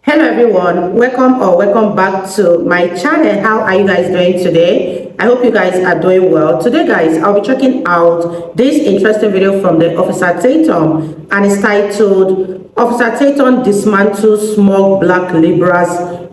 Hello everyone, welcome back to my channel. How are you guys doing today? I hope you guys are doing well. Today guys, I'll be checking out this interesting video from the Officer Tatum, and it's titled Officer Tatum Dismantles Small Black Liberals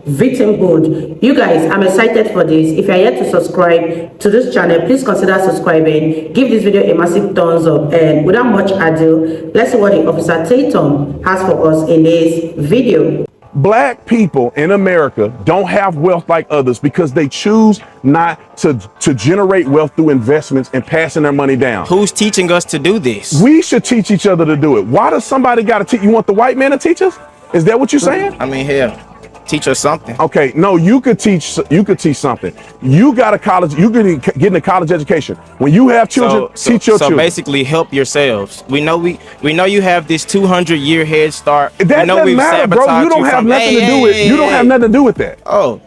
Victimhood. You guys, I'm excited for this. If you're yet to subscribe to this channel, please consider subscribing. Give this video a massive thumbs up, and without much ado, let's see what the Officer Tatum has for us in this video. Black people in America don't have wealth like others because they choose not to generate wealth through investments and passing their money down. Who's teaching us to do this? We should teach each other to do it. Why does somebody got to teach? You want the white man to teach us? Is that what you're saying? I mean, hell, teach us something. Okay, no, you could teach something. You got a college, you could get in a college education. When you have children, teach your children. So basically help yourselves. We know you have this 200-year head start. That doesn't matter, bro. You don't have nothing to do with it. You don't have nothing to do with that. Oh.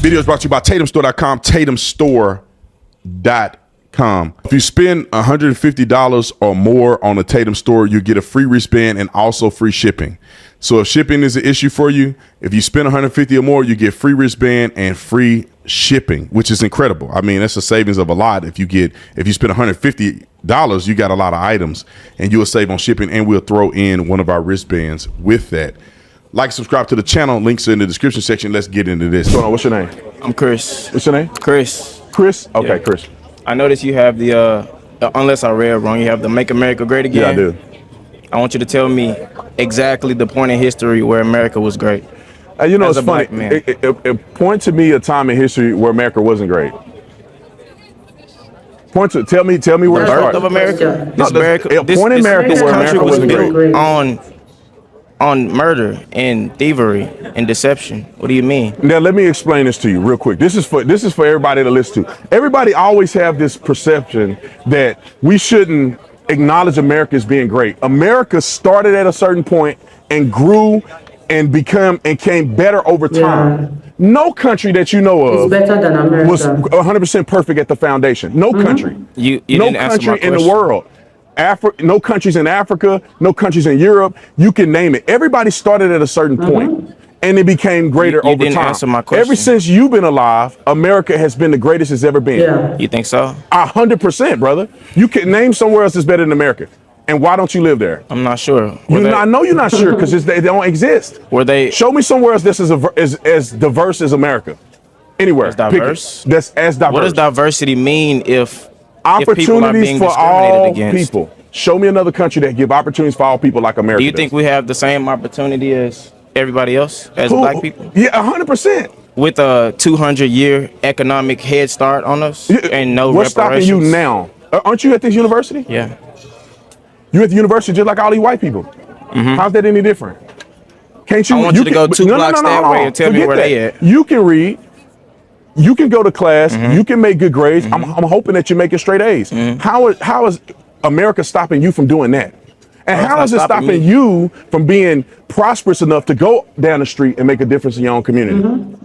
Videos brought to you by TatumStore.com, TatumStore.com. If you spend $150 or more on a Tatum store, you get a free wristband and also free shipping. So if shipping is an issue for you, if you spend $150 or more, you get free wristband and free shipping, which is incredible. I mean, that's a savings of a lot. If you spend $150, you got a lot of items, and you'll save on shipping, and we'll throw in one of our wristbands with that. Like, subscribe to the channel. Links are in the description section. Let's get into this. Hold on, what's your name? I'm Chris. What's your name? Chris. Chris? Okay, Yeah. Chris. I noticed you have the unless I read wrong, you have the Make America Great Again. Yeah, I do. I want you to tell me exactly the point in history where America was great. You know, As it's a funny. black man. Point to me a time in history where America wasn't great. Tell me where it Birth started. of America. No, point in America this where country America was wasn't built great. on murder and thievery and deception. What do you mean? Now let me explain this to you real quick. This is for everybody to listen to. Everybody always have this perception that we shouldn't acknowledge America as being great. America started at a certain point and grew and came better over time. Yeah. No country that you know It's of better than America. was 100% perfect at the foundation. No country. You no didn't answer my country in the question. world. No countries in Africa, no countries in Europe. You can name it. Everybody started at a certain point, and it became greater You over didn't time. answer my question. Ever since you've been alive, America has been the greatest it's ever been. Yeah. You think so? 100%, brother. You can name somewhere else that's better than America. And why don't you live there? I'm not sure. I know you're not sure because they don't exist. Were they Show me somewhere else that's as diverse as America. Anywhere. As diverse? Pick it. That's as diverse. What does diversity mean if people are Opportunities being for discriminated all against? people. Show me another country that give opportunities for all people like America. Do you think we have the same opportunity as everybody else, as black people? Yeah, 100%. With a 200-year economic head start on us and no What's stopping reparations? you now? Aren't you at this university? Yeah. You at the university just like all these white people. How's that any different? Can't you? I want you to go two blocks that way and tell me Forget where they that. at. You can read. You can go to class. You can make good grades. I'm hoping that you're making straight A's. How is America stopping you from doing that? And it's how not is it stopping stopping me. you from being prosperous enough to go down the street and make a difference in your own community?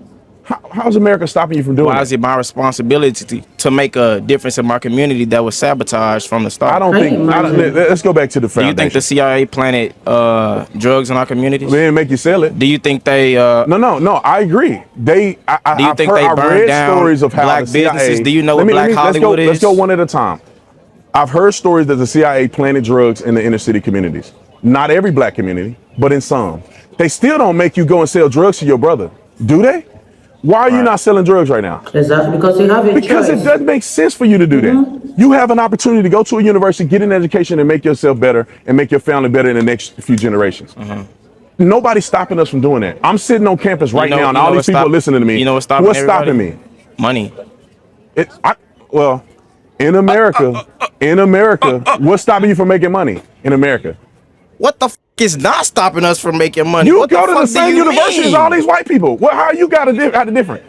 How is America stopping you from doing Why that? is it my responsibility to make a difference in my community that was sabotaged from the start? I don't think. Let's go back to the Do foundation. you think the CIA planted drugs in our communities? They didn't make you sell it. Do you think they No. I agree. I've burned read down stories of how black the CIA, businesses? Do you know what Black Hollywood is? Let's go one at a time. I've heard stories that the CIA planted drugs in the inner city communities. Not every black community, but in some. They still don't make you go and sell drugs to your brother, do they? Why are you not selling drugs right now? Exactly, because you have a Because choice. it doesn't make sense for you to do that. You have an opportunity to go to a university, get an education, and make yourself better and make your family better in the next few generations. Nobody's stopping us from doing that. I'm sitting on campus right now, and all these people are listening to me. You know what's stopping What's stopping me? Money. In America, what's stopping you from making money in America? What the f is not stopping us from making money? You What go to the fuck do same you university as mean? all these white people. How you got it different?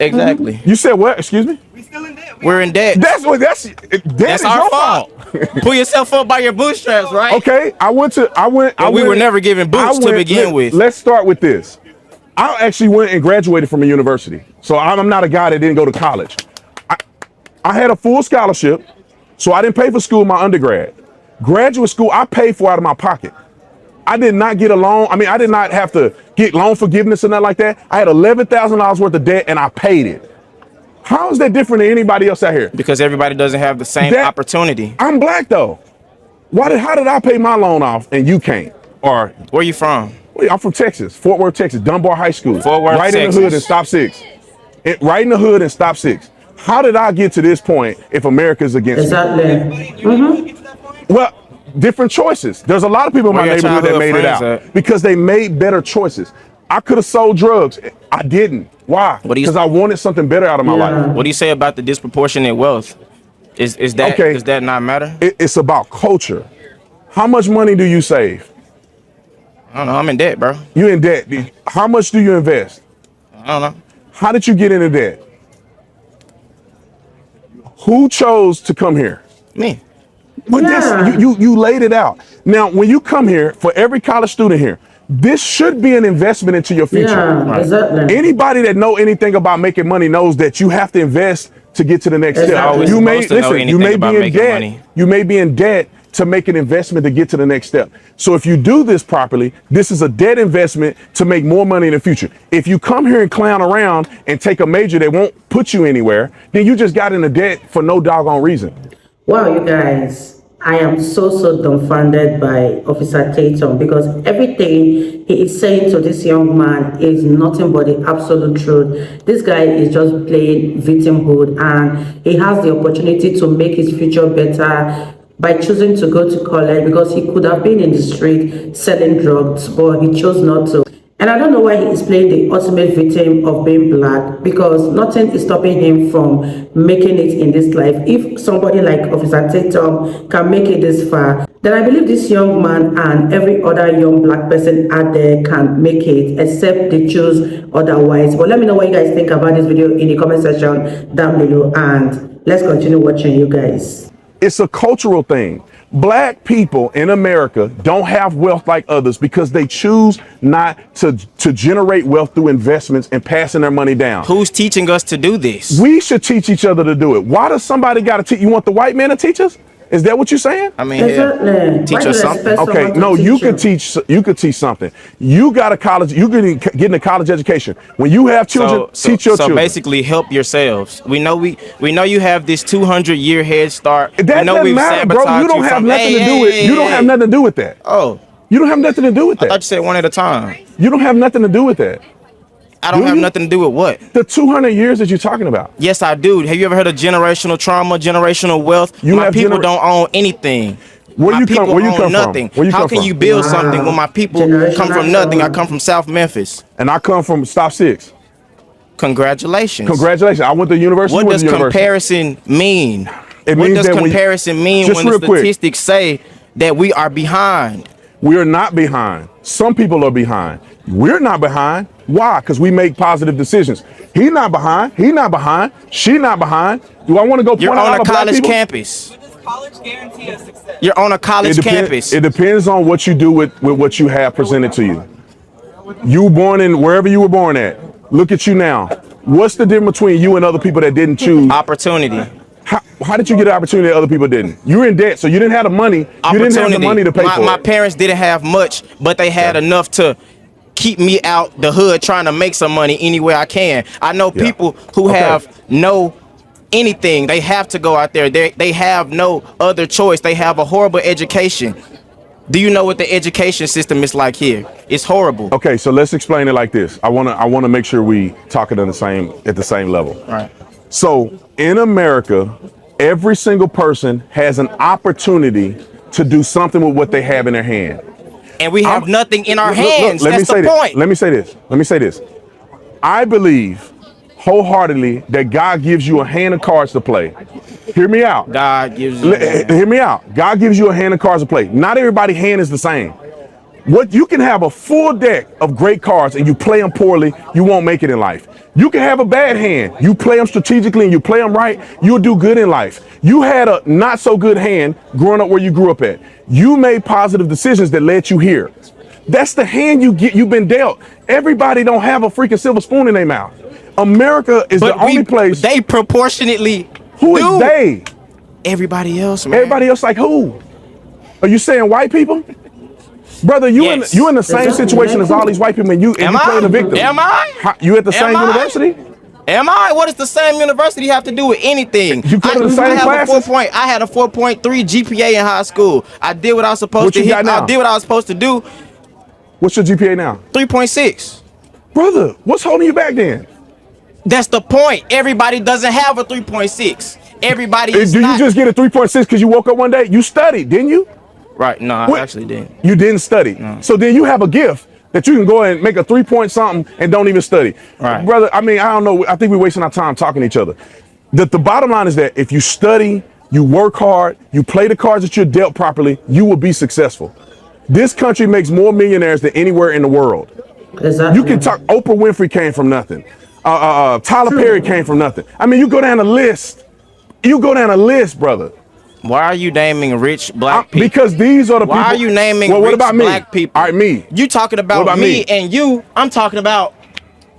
Exactly. You said what? Excuse me? We're in debt. That's That's our fault. Pull yourself up by your bootstraps, right? Okay, we were never given boots to begin with. Let's start with this. I actually went and graduated from a university. So I'm not a guy that didn't go to college. I had a full scholarship, so I didn't pay for school in my undergrad. Graduate school, I paid for out of my pocket. I did not get a loan. I mean, I did not have to get loan forgiveness or nothing like that. I had $11,000 worth of debt and I paid it. How is that different than anybody else out here? Because everybody doesn't have the same opportunity. I'm black though. How did I pay my loan off and you can't? Or Where you from? I'm from Texas, Fort Worth, Texas, Dunbar High School. Fort Worth, right Texas. in the hood and stop 6. Right in the hood and stop 6. How did I get to this point if America's against Exactly. Well, different choices. There's a lot of people in my Where your neighborhood that childhood made it friends out at? because they made better choices. I could have sold drugs. I didn't. Why? What do you- Because I wanted something better out of my life. What do you say about the disproportionate wealth? Is that Okay. does that not matter? It's about culture. How much money do you save? I don't know. I'm in debt, bro. You in debt. How much do you invest? I don't know. How did you get into debt? Who chose to come here? Me. But Yeah. you laid it out. Now, when you come here, for every college student here, this should be an investment into your future. Yeah, exactly. Anybody that know anything about making money knows that you have to invest to get to the next Exactly. step. You We're may supposed to know listen. You anything may about be in making debt. money. You may be in debt to make an investment to get to the next step. So if you do this properly, this is a debt investment to make more money in the future. If you come here and clown around and take a major that won't put you anywhere, then you just got into debt for no doggone reason. Wow, you guys, I am so dumbfounded by Officer Tatum because everything he is saying to this young man is nothing but the absolute truth. This guy is just playing victimhood and he has the opportunity to make his future better by choosing to go to college because he could have been in the street selling drugs, but he chose not to. And I don't know why he is playing the ultimate victim of being black because nothing is stopping him from making it in this life. If somebody like Officer Tatum can make it this far, then I believe this young man and every other young black person out there can make it, except they choose otherwise. But let me know what you guys think about this video in the comment section down below, and let's continue watching, you guys. It's a cultural thing. Black people in America don't have wealth like others because they choose not to generate wealth through investments and passing their money down. Who's teaching us to do this? We should teach each other to do it. Why does somebody got to teach? You want the white man to teach us? Is that what you're saying? I mean, yeah. Exactly. Teach Why us do you something. expect Okay, someone to no, you teach could teach. You could teach something. You got a college. You getting a college education. When you have children, teach your so children. basically, help yourselves. We know you have this 200-year head start. That we know doesn't we've matter, bro. sabotaged You don't you have from- nothing to Hey, do with. hey, You don't hey, have nothing to do with that. Oh, You don't have nothing to do with I thought you that. said one at a time. You don't have nothing to do with that. I don't Do have you? nothing to do with what? The 200 years that you're talking about. Yes, I do. Have you ever heard of generational trauma, generational wealth? You My have people gener- don't own anything. Where My you come- people where you own come from? nothing. Where you How come can from? you build Wow. something when my people Generational come from nothing? I trauma. come from South Memphis. And I come from Stop 6. Congratulations. Congratulations. I went to university. What you went does to university. comparison mean? It What means does that when- comparison mean Just when the real quick. statistics say that we are behind? We are not behind. Some people are behind. We're not behind. Why? Because we make positive decisions. He's not behind. He not behind. She not behind. Do I want to go point You're out on all a the black college people? campus. College guarantee of success. You're on a college campus. It depends on what you do with what you have presented to you. You were born in wherever you were born at. Look at you now. What's the difference between you and other people that didn't choose? Opportunity. How did you get an opportunity that other people didn't? You were in debt, so you didn't have the money. You didn't have the money to pay for My it. parents didn't have much, but they had enough to keep me out the hood trying to make some money any way I can. I know Yeah. people who Okay. have no anything. They have to go out there. They have no other choice. They have a horrible education. Do you know what the education system is like here? It's horrible. Okay, so let's explain it like this. I wanna make sure we talk it at the same level. Right. So in America, every single person has an opportunity to do something with what they have in their hand. And we have nothing in our Look, hands. let me That's say the this. point. Let me say this. I believe wholeheartedly that God gives you a hand of cards to play. Hear me out. God gives you Hear me out. God gives you a hand of cards to play. Not everybody's hand is the same. What you can have a full deck of great cards and you play them poorly, you won't make it in life. You can have a bad hand. You play them strategically and you play them right, you'll do good in life. You had a not so good hand growing up where you grew up at. You made positive decisions that led you here. That's the hand you've been dealt. Everybody don't have a freaking silver spoon in their mouth. America is the only place. They proportionately Who is Dude. they? Everybody else, man. Everybody else like who? Are you saying white people? Brother, Yes. you in the same Exactly. situation as all these white people, and you Am play I? the victim. Am I? You at the same Am I? university? Am I? What does the same university have to do with anything? You go to the same have classes? I had a 4.3 GPA in high school. I did what I was supposed What to you hit. got now? I did what I was supposed to do. What's your GPA now? 3.6. Brother, what's holding you back then? That's the point. Everybody doesn't have a 3.6. Everybody is Did not. you just get a 3.6 because you woke up one day? You studied, didn't you? Right. No, I What? actually didn't. You didn't study. So then you have a gift that you can go and make a 3-point something and don't even study. Right. Brother, I mean, I don't know. I think we're wasting our time talking to each other. The bottom line is that if you study, you work hard, you play the cards that you're dealt properly, you will be successful. This country makes more millionaires than anywhere in the world. Exactly. You can talk. Oprah Winfrey came from nothing. Tyler Perry came from nothing. I mean, you go down a list. You go down a list, brother. Why are you naming rich black people? Because these are the people. Why are you naming Well, what rich about me? black people? All right, me. You talking What about about me me? and you. I'm talking about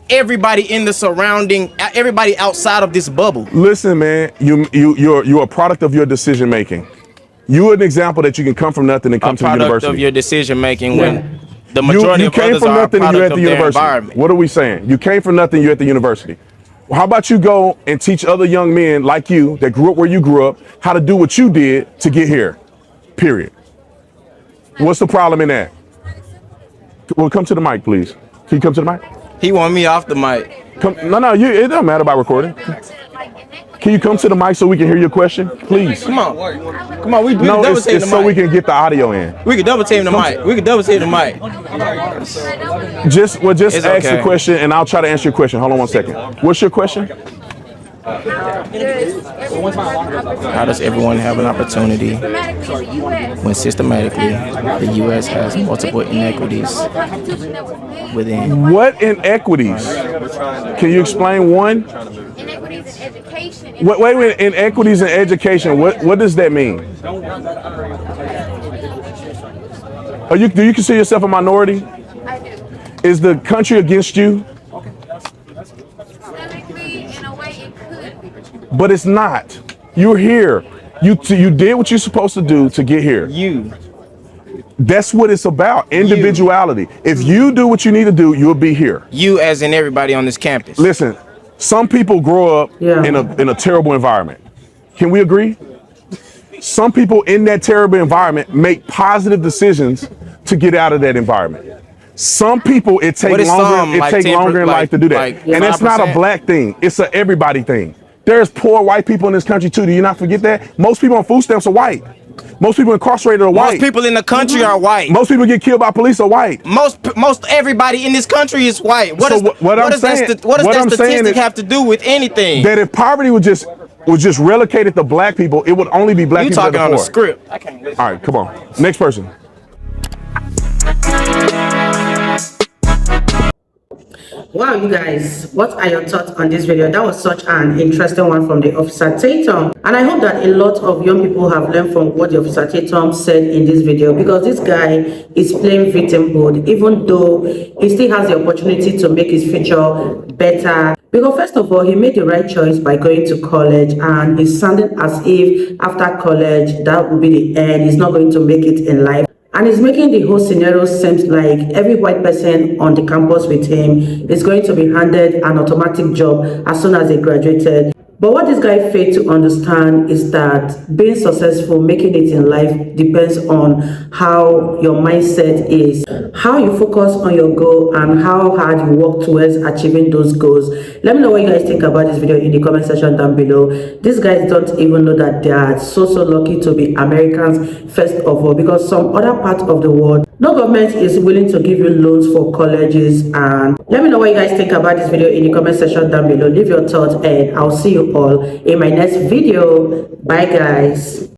everybody in the surrounding, everybody outside of this bubble. Listen, man. You're a product of your decision making. You're an example that you can come from nothing and come A to the product university. of your decision making Yeah. when the majority you of came others from are a nothing and you're product at of the their university. environment. What are we saying? You came from nothing, you're at the university. Well, how about you go and teach other young men like you that grew up where you grew up how to do what you did to get here? Period. What's the problem in that? Well, come to the mic, please. Can you come to the mic? He want me off the mic. Come, no, it doesn't matter about recording. Can you come to the mic so we can hear your question, please? Come on. Come on. We No, double it's team the so mic. we can get the audio in. We can double team the mic. We can double team the mic. Just It's ask the okay. question and I'll try to answer your question. Hold on one second. What's your question? How does everyone have an opportunity when systematically the U.S. has multiple inequities within? What inequities? Can you explain one? Inequities in education. Wait a minute. Inequities in education. What does that mean? Do you consider yourself a minority? I do. Is the country against you? Systemically, in a way, it could be. But it's not. You're here. You did what you're supposed to do to get here. You. That's what it's about. Individuality. If you do what you need to do, you'll be here. You as in everybody on this campus. Listen, some people grow up Yeah. in a terrible environment. Can we agree? Some people in that terrible environment make positive decisions to get out of that environment. Some people it What takes is some, longer. It like takes 10%, longer in life to do that, like and it's not a 5%? black thing. It's a everybody thing. There's poor white people in this country too. Do you not forget that? Most people on food stamps are white. Most people incarcerated are white. Most people in the country are white. Most people get killed by police are white. Most everybody in this country is white. What So does what I'm does that saying- sta- what does what that I'm saying statistic is have to do with anything? That if poverty was just relegated to black people, it would only be black You people that talking are on the poor. script. I can't listen. All right, come on. Next person. Wow, you guys, what are your thoughts on this video? That was such an interesting one from the Officer Tatum. And I hope that a lot of young people have learned from what the Officer Tatum said in this video, because this guy is playing victimhood, even though he still has the opportunity to make his future better. Because first of all, he made the right choice by going to college, and he's sounding as if after college, that will be the end. He's not going to make it in life. And it's making the whole scenario seem like every white person on the campus with him is going to be handed an automatic job as soon as they graduated. But what this guy failed to understand is that being successful, making it in life, depends on how your mindset is, how you focus on your goal, and how hard you work towards achieving those goals. Let me know what you guys think about this video in the comment section down below. These guys don't even know that they are so lucky to be Americans first of all, because some other part of the world, no government is willing to give you loans for colleges. And let me know what you guys think about this video in the comment section down below. Leave your thoughts and I'll see you all in my next video. Bye guys.